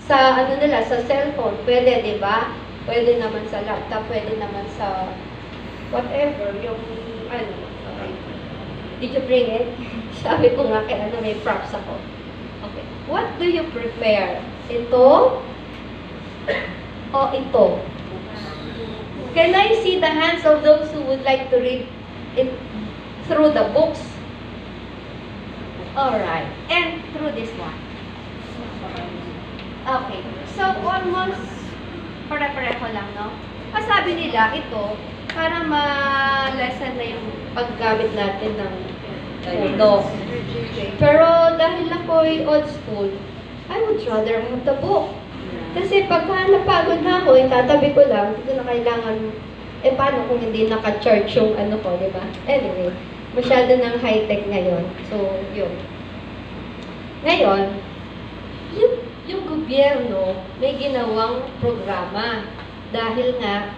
sa ano nila, sa cellphone, pwede, di ba? Pwede naman sa laptop, pwede naman sa whatever, yung ano, okay. Did you bring it? Sabi ko nga kaya may props ako. Okay. What do you prefer? Ito o ito? Can I see the hands of those who would like to read it through the books? Alright. And through this one. Okay. So, almost pare-pareho lang, no? Sabi nila, ito, para ma-lessen na yung paggamit natin ng uno. Pero dahil ako'y old school, I would rather have the book. Kasi pagka napagod na ako, itatabi ko lang, hindi ko na kailangan, paano kung hindi naka-charge yung ano ko, di ba? Anyway, masyado ng high-tech ngayon. So, yun. Ngayon, yung gobyerno may ginawang programa dahil nga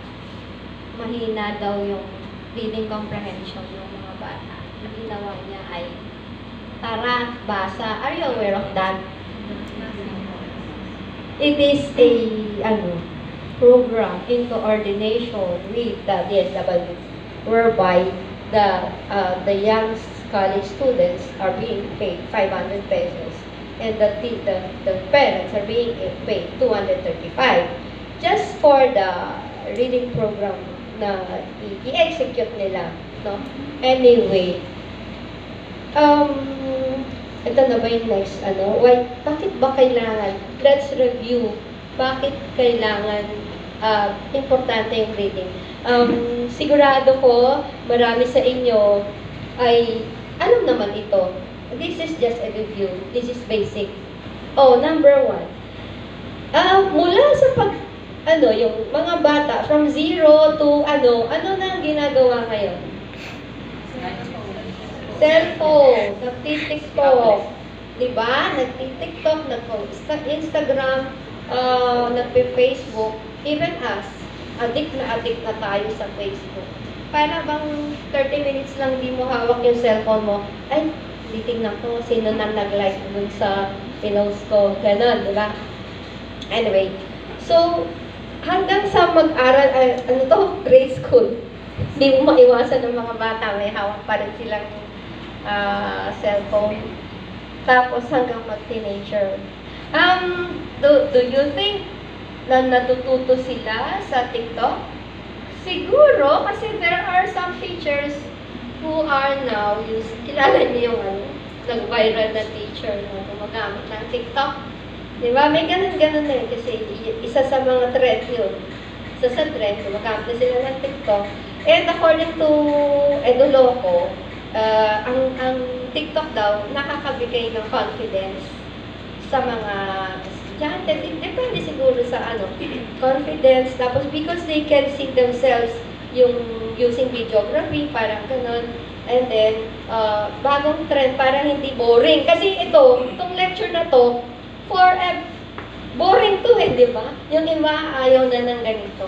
mahina daw yung reading comprehension ng mga bata. Ang ginawa niya ay, tara, basa. Are you aware of that? It is a program in coordination with the DSWD, whereby the young college students are being paid 500 pesos and the parents are being paid 235 just for the reading program na i-execute nila, no? Anyway, ito na ba yung next, bakit ba kailangan, let's review, bakit kailangan, importante yung reading. Sigurado ko, marami sa inyo ay, alam naman ito. This is just a review. This is basic. Oh, number 1. Mula sa yung mga bata, from 0 to ano na ang ginagawa ngayon? Cellphone, nagtitiktok, diba? Nagtitiktok, nag-Instagram, nagpe-Facebook, even us, addict na tayo sa Facebook. Para bang 30 minutes lang di mo hawak yung cellphone mo, ay, titignan ko sino nang nag-like dun sa pinost ko, gano'n, diba? Anyway, so, hanggang sa mag-aral, grade school, di mo maiwasan ng mga bata, may hawak pa rin silang cellphone. Tapos hanggang mag-teenager. Do you think na natututo sila sa TikTok? Siguro, kasi there are some teachers who are now kilala niyo yung nag-viral na teacher na gumagamit ng TikTok. Diba? May ganun-ganun na yun kasi isa sa mga trend yun. Isa sa trend, gumagamit na sila ng TikTok. And according to Eduloco, ang TikTok daw nakakabigay ng confidence sa mga estudyante. Depende siguro sa confidence. Tapos because they can see themselves yung using videography, parang ganun. And then, bagong trend, parang hindi boring. Kasi itong lecture na to, boring to di ba? Yung iba ayaw na ng ganito.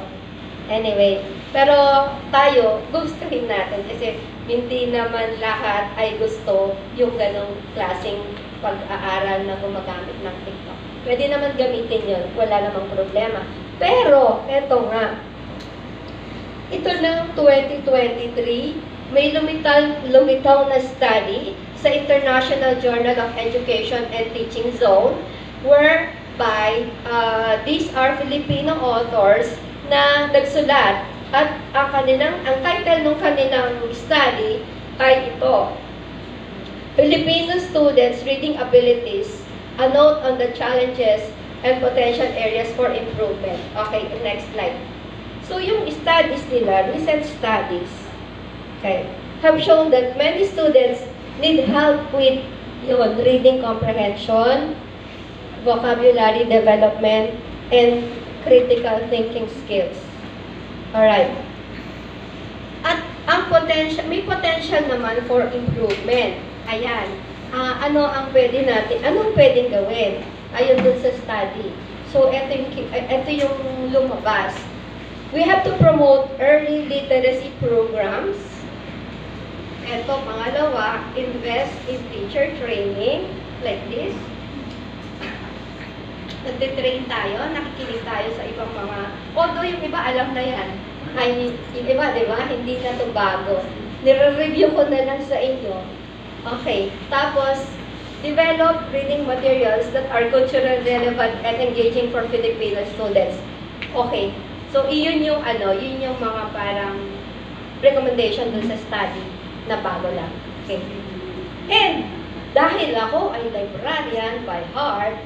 Anyway, pero tayo, gustuhin natin kasi hindi naman lahat ay gusto yung ganong klaseng pag-aaral na gumagamit ng TikTok. Pwede naman gamitin yun, wala namang problema. Pero, eto nga, ito ng 2023, may lumitaw na study sa International Journal of Education and Teaching Zone, whereby these are Filipino authors na nagsulat. At ang title ng kanilang study ay ito, Filipino Students' Reading Abilities, a Note on the Challenges and Potential Areas for Improvement. Okay, next slide. So yung studies nila, recent studies, okay, have shown that many students need help with reading comprehension, vocabulary development, and critical thinking skills. Alright. At may potential naman for improvement. Ayan. Anong pwedeng gawin? Ayon dun sa study. So, ito yung lumabas. We have to promote early literacy programs. Ito, pangalawa, invest in teacher training, like this. nagtitrain tayo, nakikinig tayo sa ibang mga, although yung iba alam na yan, ay yung iba, di ba, hindi na ito bago. Nire-review ko na lang sa inyo. Okay, tapos, develop reading materials that are culturally relevant and engaging for Filipino students. Okay, so iyon yung yun yung mga parang recommendation dun sa study na bago lang. Okay. And, dahil ako ay librarian by heart,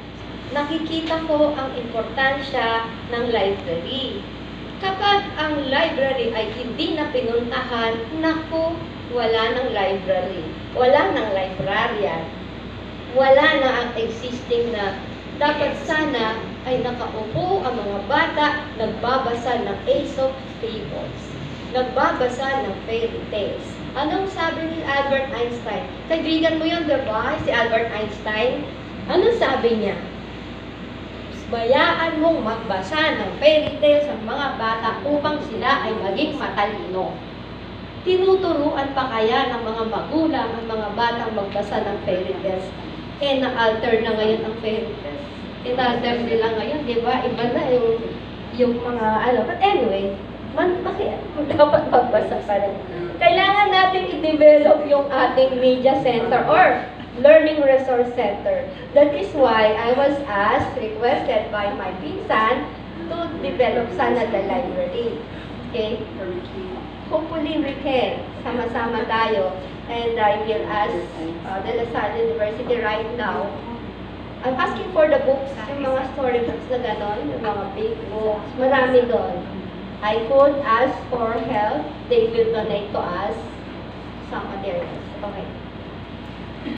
nakikita ko ang importansya ng library. Kapag ang library ay hindi na pinuntahan, naku, wala ng library. Wala ng librarian. Wala na ang existing na dapat sana ay nakaupo ang mga bata nagbabasa ng Aesop fables. Nagbabasa ng fairy tales. Anong sabi ni Albert Einstein? Kaibigan mo yun, diba? Si Albert Einstein. Anong sabi niya? Bayaan mong magbasa ng fairy tales sa mga bata upang sila ay maging matalino. Tinuturuan pa kaya ng mga magulang ang mga batang magbasa ng fairy tales? Na-alter na ngayon ang fairy tales. In-alter nila ngayon, di ba? Iba na yung mga But anyway, bakit dapat magbasa pa rin? Kailangan natin i-develop yung ating media center or learning resource center. That is why I was requested by my pinsan to develop sana the library. Okay? Hopefully we can. Sama-sama tayo. And I will ask De La Salle University right now. I'm asking for the books, yung mga storybooks na gano'n, yung mga big books. Marami doon. I could ask for help. They will donate to us some materials. Okay.